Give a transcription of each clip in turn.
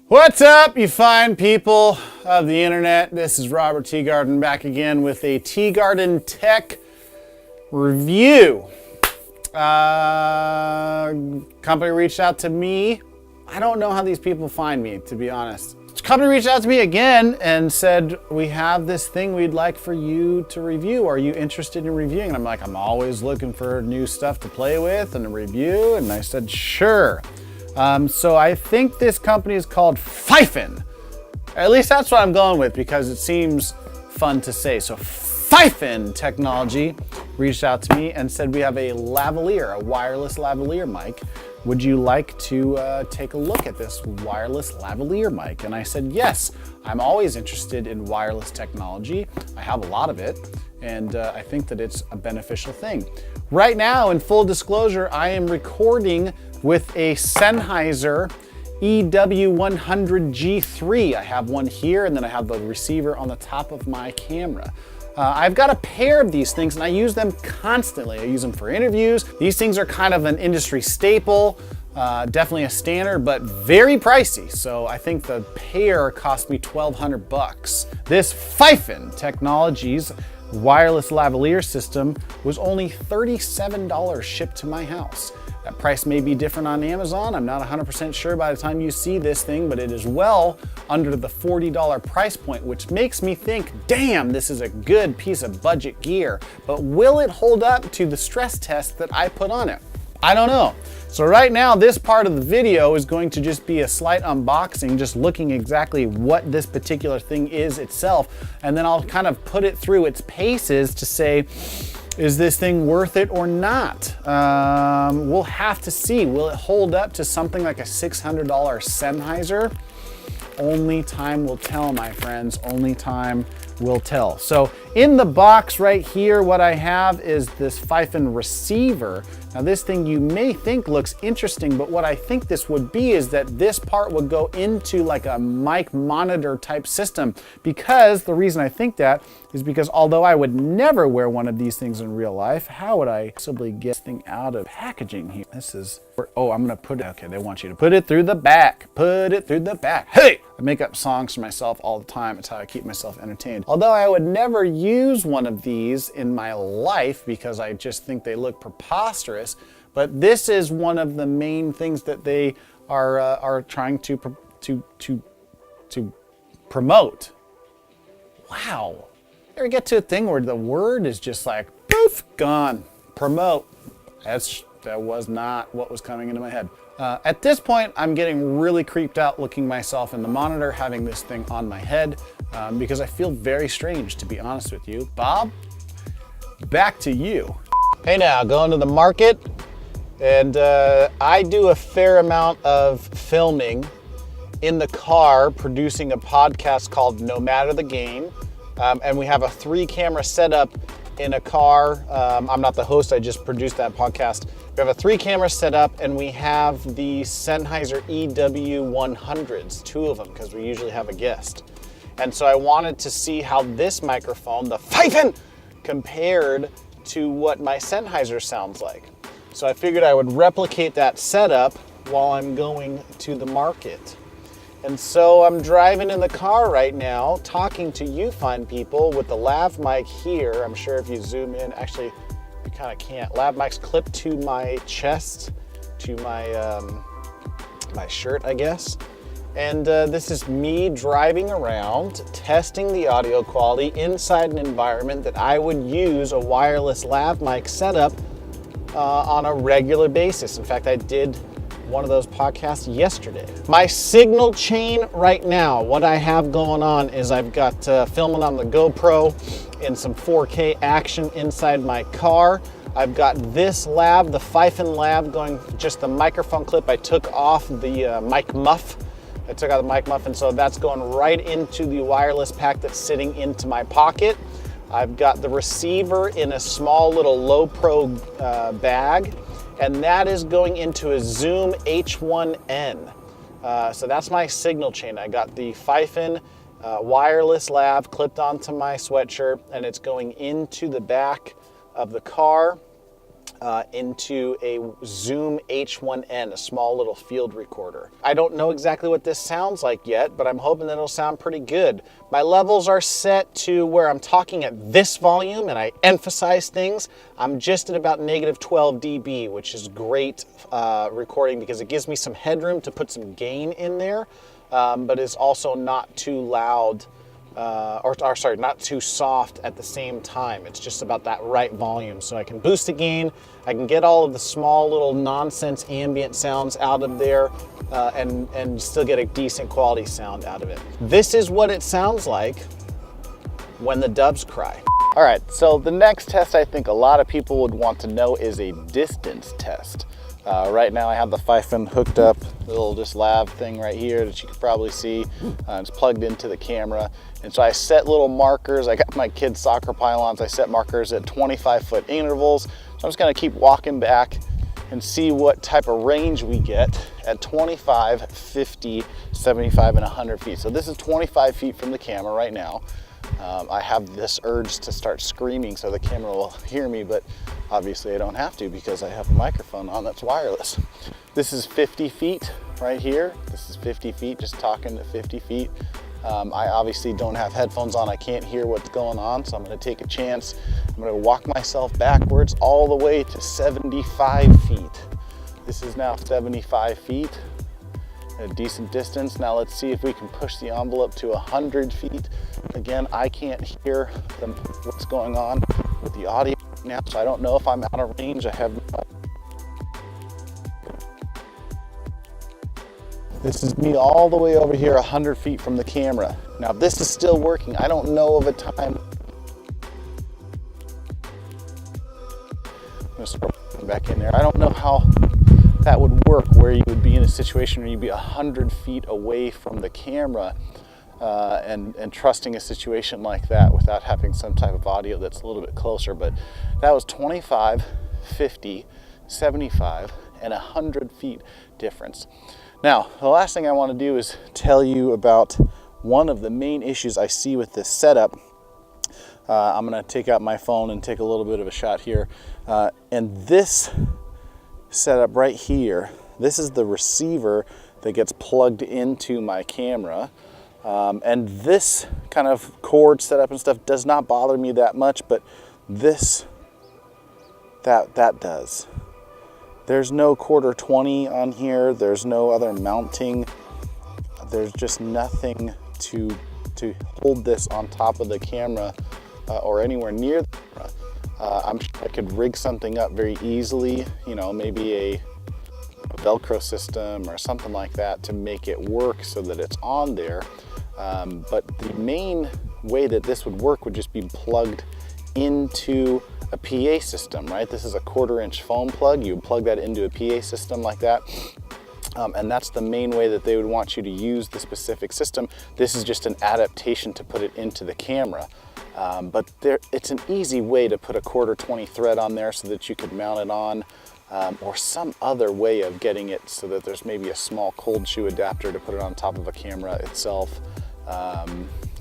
What's up, you fine people of the internet? This is Robert Teagarden back again with a Teagarden Tech review. Company reached out to me. I don't know how these people find me, to be honest. Company reached out to me again and said, we have this thing we'd like for you to review. Are you interested in reviewing? And I'm like, I'm always looking for new stuff to play with and to review. And I said, sure. So I think this company is called Fifine. At least that's what I'm going with because it seems fun to say. So Fifine Technology reached out to me and said, we have a lavalier, a wireless lavalier mic. Would you like to take a look at this wireless lavalier mic? And I said, yes, I'm always interested in wireless technology. I have a lot of it, and I think that it's a beneficial thing. Right now, in full disclosure, I am recording with a Sennheiser EW100G3. I have one here, and then I have the receiver on the top of my camera. I've got a pair of these things and I use them constantly. I use them for interviews. These things are kind of an industry staple, definitely a standard, but very pricey. So I think the pair cost me $1,200. This Fifine Technologies wireless lavalier system was only $37 shipped to my house. That price may be different on Amazon. I'm not 100% sure by the time you see this thing, but it is well under the $40 price point, which makes me think, damn, this is a good piece of budget gear. But will it hold up to the stress test that I put on it? I don't know. So right now, this part of the video is going to just be a slight unboxing, just looking exactly what this particular thing is itself. And then I'll kind of put it through its paces to say, is this thing worth it or not? We'll have to see. Will it hold up to something like a $600 Sennheiser? Only time will tell, my friends. Only time will tell. So in the box right here, what I have is this Fifine receiver. Now this thing you may think looks interesting, but what I think this would be is that this part would go into like a mic monitor type system, because the reason I think that is because although I would never wear one of these things in real life, how would I possibly get this thing out of packaging here? This is, oh, I'm gonna put it, okay, they want you to put it through the back. Put it through the back. Hey! I make up songs for myself all the time. It's how I keep myself entertained. Although I would never use one of these in my life because I just think they look preposterous, but this is one of the main things that they are trying to promote. Wow. You ever get to a thing where the word is just like, poof, gone. Promote. That was not what was coming into my head. At this point, I'm getting really creeped out looking myself in the monitor, having this thing on my head, because I feel very strange, to be honest with you. Bob, back to you. Hey now, going to the market, and I do a fair amount of filming in the car, producing a podcast called No Matter the Game, and we have a 3-camera setup in a car. I'm not the host, I just produced that podcast. We have a 3-camera setup, and we have the Sennheiser EW100s, 2 of them, because we usually have a guest. And so I wanted to see how this microphone, the Fifine, compared to what my Sennheiser sounds like. So I figured I would replicate that setup while I'm going to the market. And so I'm driving in the car right now, talking to you fine people with the lav mic here. I'm sure if you zoom in, actually, you kind of can't. Lav mic's clipped to my chest, to my my shirt, I guess. And this is me driving around, testing the audio quality inside an environment that I would use a wireless lav mic setup on a regular basis. In fact, I did one of those podcasts yesterday. My signal chain right now, what I have going on is I've got filming on the GoPro in some 4K action inside my car. I've got this lav, the Fifine lav, going, just the microphone clip I took off the mic muff. I took out the mic muff, and so that's going right into the wireless pack that's sitting into my pocket. I've got the receiver in a small little low pro bag, and that is going into a Zoom H1N. So that's my signal chain. I got the Fifine wireless lav clipped onto my sweatshirt, and it's going into the back of the car. into a Zoom H1N, a small little field recorder. I don't know exactly what this sounds like yet, but I'm hoping that it'll sound pretty good. My levels are set to where I'm talking at this volume and I emphasize things. I'm just at about -12 dB, which is great recording because it gives me some headroom to put some gain in there, but is also not too loud. Sorry, not too soft at the same time. It's just about that right volume. So I can boost the gain, I can get all of the small little nonsense ambient sounds out of there, and still get a decent quality sound out of it. This is what it sounds like when the doves cry. All right, so the next test I think a lot of people would want to know is a distance test. Right now I have the Fifine hooked up, little just lav thing right here that you can probably see. It's plugged into the camera. And so I set little markers. I got my kids' soccer pylons. I set markers at 25-foot intervals. So I'm just gonna keep walking back and see what type of range we get at 25, 50, 75, and 100 feet. So this is 25 feet from the camera right now. I have this urge to start screaming so the camera will hear me, but obviously I don't have to because I have a microphone on that's wireless. This is 50 feet right here. This is 50 feet, just talking at 50 feet. I obviously don't have headphones on. I can't hear what's going on, so I'm gonna take a chance. I'm gonna walk myself backwards all the way to 75 feet. This is now 75 feet. A decent distance. Now let's see if we can push the envelope to 100 feet. Again, I can't hear what's going on with the audio now, so I don't know if I'm out of range. I have no. This is me all the way over here 100 feet from the camera. Now if this is still working, I don't know of a time. I'm gonna scroll back in there. I don't know how that would work where you would be in a situation where you'd be 100 feet away from the camera and trusting a situation like that without having some type of audio that's a little bit closer. But that was 25, 50, 75, and 100 feet difference. Now, the last thing I want to do is tell you about one of the main issues I see with this setup. I'm going to take out my phone and take a little bit of a shot here. And this setup right here, this is the receiver that gets plugged into my camera. And this kind of cord setup and stuff does not bother me that much, but this, that does. There's no /20 on here. There's no other mounting. There's just nothing to hold this on top of the camera or anywhere near the camera. I'm sure I could rig something up very easily, you know, maybe a Velcro system or something like that to make it work so that it's on there. But the main way that this would work would just be plugged into a PA system, right? This is a 1/4-inch foam plug. You would plug that into a PA system like that. And that's the main way that they would want you to use the specific system. This is just an adaptation to put it into the camera. But it's an easy way to put a 1/4-20 thread on there so that you could mount it on, or some other way of getting it so that there's maybe a small cold shoe adapter to put it on top of a camera itself.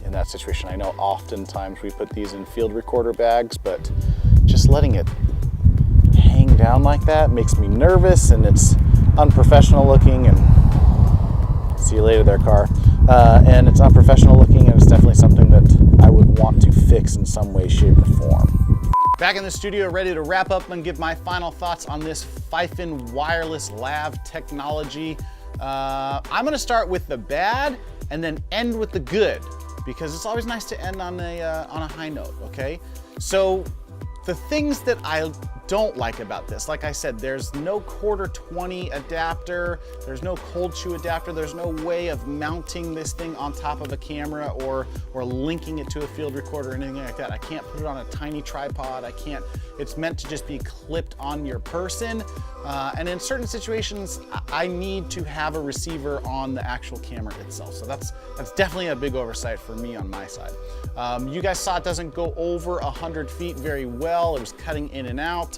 In that situation, I know oftentimes we put these in field recorder bags, but just letting it hang down like that makes me nervous, and it's unprofessional looking. And see you later there, car. And it's unprofessional looking, and it's definitely something that I would want to fix in some way, shape, or form. Back in the studio, ready to wrap up and give my final thoughts on this Fifine wireless lav technology. I'm gonna start with the bad and then end with the good, because it's always nice to end on a high note, okay? So the things that I don't like about this, like I said, there's no 1/20 adapter, there's no cold shoe adapter, there's no way of mounting this thing on top of a camera or linking it to a field recorder or anything like that. I can't put it on a tiny tripod. I can't, it's meant to just be clipped on your person. And in certain situations, I need to have a receiver on the actual camera itself. So that's definitely a big oversight for me on my side. You guys saw it doesn't go over 100 feet very well. It was cutting in and out.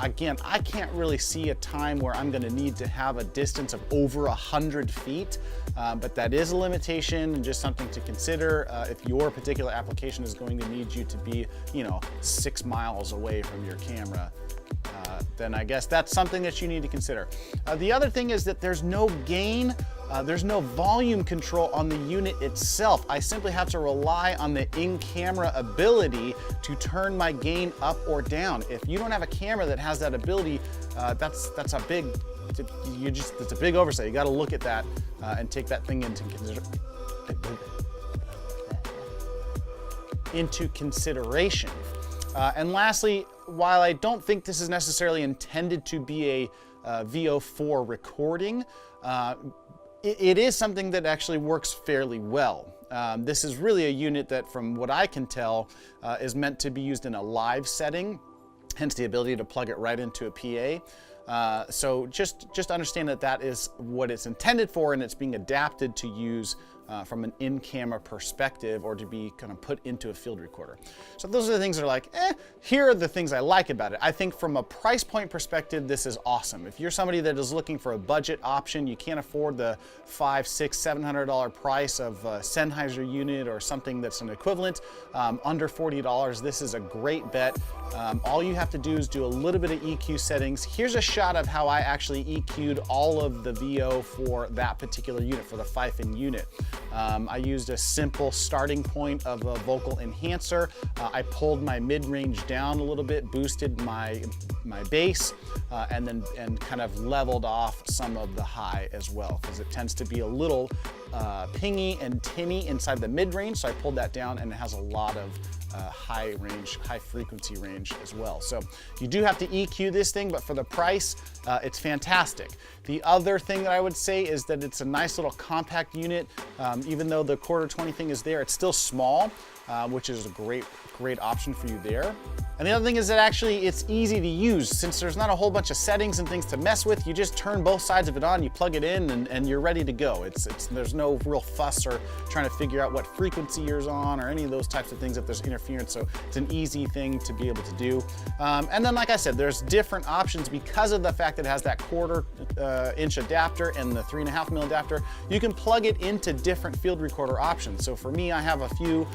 Again, I can't really see a time where I'm gonna need to have a distance of over 100 feet, but that is a limitation and just something to consider if your particular application is going to need you to be, 6 miles away from your camera. then I guess that's something that you need to consider. The other thing is that there's no gain, there's no volume control on the unit itself. I simply have to rely on the in-camera ability to turn my gain up or down. If you don't have a camera that has that ability, that's a big, it's a big oversight. You got to look at that and take that thing into consideration. And lastly, while I don't think this is necessarily intended to be a VO4 recording, it is something that actually works fairly well. This is really a unit that, from what I can tell, is meant to be used in a live setting, hence the ability to plug it right into a PA. So just understand that that is what it's intended for, and it's being adapted to use from an in-camera perspective, or to be kind of put into a field recorder. So those are the things that are like, here are the things I like about it. I think from a price point perspective, this is awesome. If you're somebody that is looking for a budget option, you can't afford the $500, $600, $700 price of a Sennheiser unit or something that's an equivalent, under $40, this is a great bet. All you have to do is do a little bit of EQ settings. Here's a shot of how I actually EQ'd all of the VO for that particular unit, for the Fifine unit. I used a simple starting point of a vocal enhancer. I pulled my mid-range down a little bit, boosted my bass, and kind of leveled off some of the high as well, because it tends to be a little pingy and tinny inside the mid-range. So I pulled that down, and it has a lot of high frequency range as well. So you do have to EQ this thing, but for the price, it's fantastic. The other thing that I would say is that it's a nice little compact unit. Even though the Q20 thing is there, it's still small, which is a great option for you there. And the other thing is that actually it's easy to use. Since there's not a whole bunch of settings and things to mess with, you just turn both sides of it on, you plug it in, and you're ready to go. There's no real fuss or trying to figure out what frequency you're on or any of those types of things if there's interference. So it's an easy thing to be able to do. And then, like I said, there's different options because of the fact that it has that 1/4 inch adapter and the 3.5 mil adapter. You can plug it into different field recorder options. So for me, I have a few.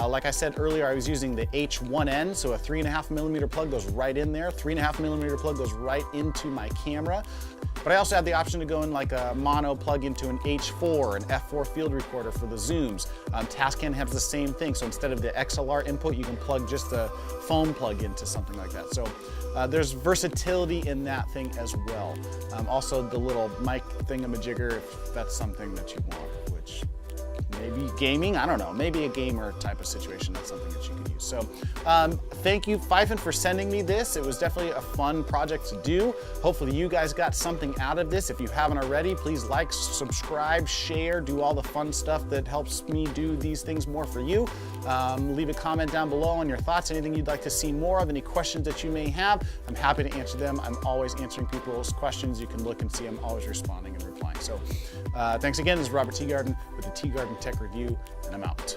Like I said earlier, I was using the H1N, so a 3.5 millimeter plug goes right in there. 3.5 millimeter plug goes right into my camera. But I also have the option to go in like a mono plug into an H4, an F4 field recorder for the zooms. Tascam has the same thing. So instead of the XLR input, you can plug just a foam plug into something like that. So there's versatility in that thing as well. Also the little mic thingamajigger, if that's something that you want, which maybe gaming, I don't know, maybe a gamer type of situation, that's something that you can use. So thank you, Fifine, for sending me this. It was definitely a fun project to do. Hopefully you guys got something out of this. If you haven't already, please like, subscribe, share, do all the fun stuff that helps me do these things more for you. Leave a comment down below on your thoughts, anything you'd like to see more of, any questions that you may have. I'm happy to answer them. I'm always answering people's questions. You can look and see I'm always responding and replying. So thanks again. This is Robert Teagarden with the Teagarden Tech Review, and I'm out.